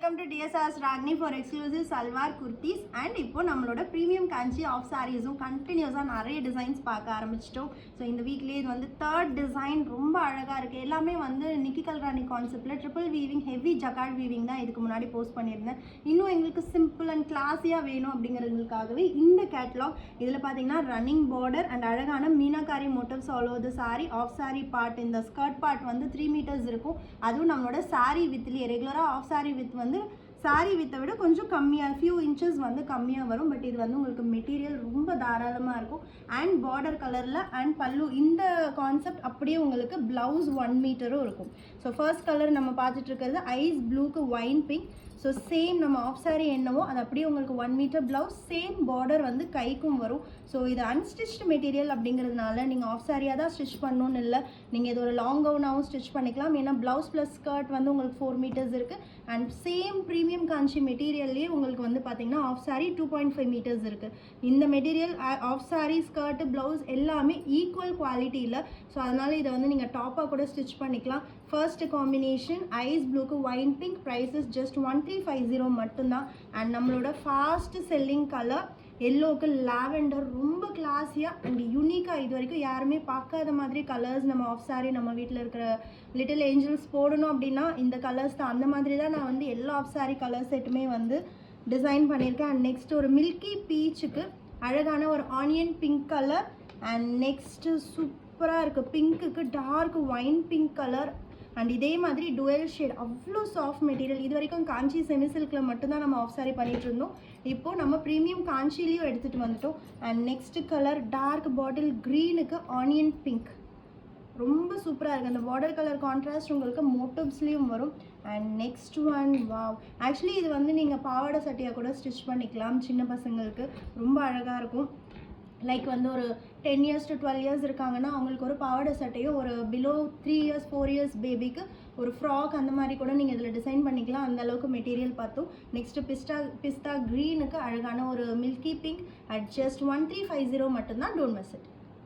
welcome to DSR's Ragni for exclusive salwar kurtis and இப்போ நம்மளோட premium kanchi off sareesum continuously நிறைய designs பார்க்க ஆரம்பிச்சிட்டோம். ஸோ இந்த வீக்லேயே இது வந்து தேர்ட் டிசைன் ரொம்ப அழகாக இருக்குது. எல்லாமே வந்து நிக்கி கல்ராணி கான்செப்டில் ட்ரிபிள் வீவிங் ஹெவி ஜகார்ட் வீவிங் தான் இதுக்கு முன்னாடி போஸ்ட் பண்ணியிருந்தேன். இன்னும் எங்களுக்கு சிம்பிள் அண்ட் கிளாஸியாக வேணும் அப்படிங்கிறதுக்காகவே இந்த கேட்லாக் இதில் பார்த்தீங்கன்னா ரன்னிங் பார்டர் அண்ட் அழகான meenakari motifs all over the saree. Half saree part இந்த ஸ்கர்ட் பார்ட் வந்து 3 meters இருக்கும். அதுவும் நம்மளோட சாரி வித்லேயே ரெகுலராக ஆஃப் சாரி வித் வந்து சாரி வித்தை விட கொஞ்சம் கம்மியாக ஃபியூ இன்ச்சஸ் வந்து கம்மியாக வரும். பட் இது வந்து உங்களுக்கு மெட்டீரியல் ரொம்ப தாராளமாக இருக்கும். அண்ட் பார்டர் கலரில் அண்ட் பல்லு இந்த கான்செப்ட் அப்படியே உங்களுக்கு ப்ளவுஸ் 1 meter இருக்கும். ஸோ ஃபர்ஸ்ட் கலர் நம்ம பார்த்துட்டு இருக்கிறது ஐஸ் ப்ளூக்கு ஒயின் பிங்க். ஸோ சேம் நம்ம ஆஃப் சாரி என்னவோ அது அப்படியே உங்களுக்கு 1 meter ப்ளவுஸ், சேம் பார்டர் வந்து கைக்கும் வரும். ஸோ இது அன்ஸ்டிச்டு மெட்டீரியல் அப்படிங்கிறதுனால நீங்கள் ஆஃப் சாரியாக தான் ஸ்டிச் பண்ணணும்னு இல்லை, நீங்கள் இது ஒரு லாங் கவுனாகவும் ஸ்டிச் பண்ணிக்கலாம். ஏன்னா ப்ளவுஸ் ப்ளஸ் ஸ்கர்ட் வந்து உங்களுக்கு 4 meters இருக்குது. அண்ட் சேம் ப்ரீமியம் காஞ்சி மெட்டீரியல்லே உங்களுக்கு வந்து பார்த்தீங்கன்னா ஆஃப் சாரி 2.5 meters இருக்குது. இந்த material half sari skirt blouse எல்லாமே ஈக்குவல் குவாலிட்டியில். ஸோ அதனால் இதை வந்து நீங்கள் டாப்பாக கூட ஸ்டிச் பண்ணிக்கலாம். ஃபர்ஸ்ட் காம்பினேஷன் ஐஸ் ப்ளூக்கு ஒயின் பிங்க். ப்ரைஸஸ் ஜஸ்ட் 1350 மட்டும்தான். அண்ட் நம்மளோட ஃபாஸ்ட் செல்லிங் கலர் எல்லோவுக்கு லாவெண்டர், ரொம்ப கிளாஸியாக அண்ட் யூனிக்காக இது வரைக்கும் யாருமே பார்க்காத மாதிரி கலர்ஸ் நம்ம ஆஃப் சாரி நம்ம வீட்டில் இருக்கிற லிட்டில் ஏஞ்சல்ஸ் போடணும் அப்படின்னா இந்த கலர்ஸ் தான். அந்த மாதிரி தான் நான் வந்து எல்லா ஆஃப் சாரி கலர் செட்டுமே வந்து டிசைன் பண்ணியிருக்கேன். அண்ட் நெக்ஸ்ட் ஒரு மில்கி பீச்சுக்கு அழகான ஒரு onion pink colour. And next சூப்பராக இருக்குது பிங்க்குக்கு dark wine pink colour. And இதே மாதிரி டுவெல் ஷேட், அவ்வளோ சாஃப்ட் மெட்டீரியல். இது வரைக்கும் காஞ்சி செமி சில்கில் மட்டும்தான் நம்ம ஆஃப் சாரி பண்ணிகிட்டு இருந்தோம். இப்போது நம்ம ப்ரீமியம் காஞ்சிலையும் எடுத்துகிட்டு வந்துட்டோம். And next colour dark bottle க்ரீனுக்கு ஆனியன் பிங்க், ரொம்ப சூப்பராக இருக்குது. அந்த பார்டர் கலர் கான்ட்ராஸ்ட் உங்களுக்கு மோட்டிவ்ஸ்லேயும் வரும். And next one wow, actually இது வந்து நீங்கள் பாவாடை சட்டையாக கூட ஸ்டிச் பண்ணிக்கலாம். சின்ன பசங்களுக்கு ரொம்ப அழகாக இருக்கும். லைக் வந்து ஒரு 10 years to 12 years இருக்காங்கன்னா அவங்களுக்கு ஒரு பாவாடை சட்டையும், ஒரு பிலோ 3 years 4 years பேபிக்கு ஒரு ஃப்ராக் அந்த மாதிரி கூட நீங்கள் இதில் டிசைன் பண்ணிக்கலாம். அந்த அளவுக்கு மெட்டீரியல் பார்த்தோம். நெக்ஸ்ட்டு பிஸ்தா க்ரீனுக்கு அழகான ஒரு மில்கி பிங்க் அட் ஜஸ்ட் 1350 மட்டும்தான். Don't miss it.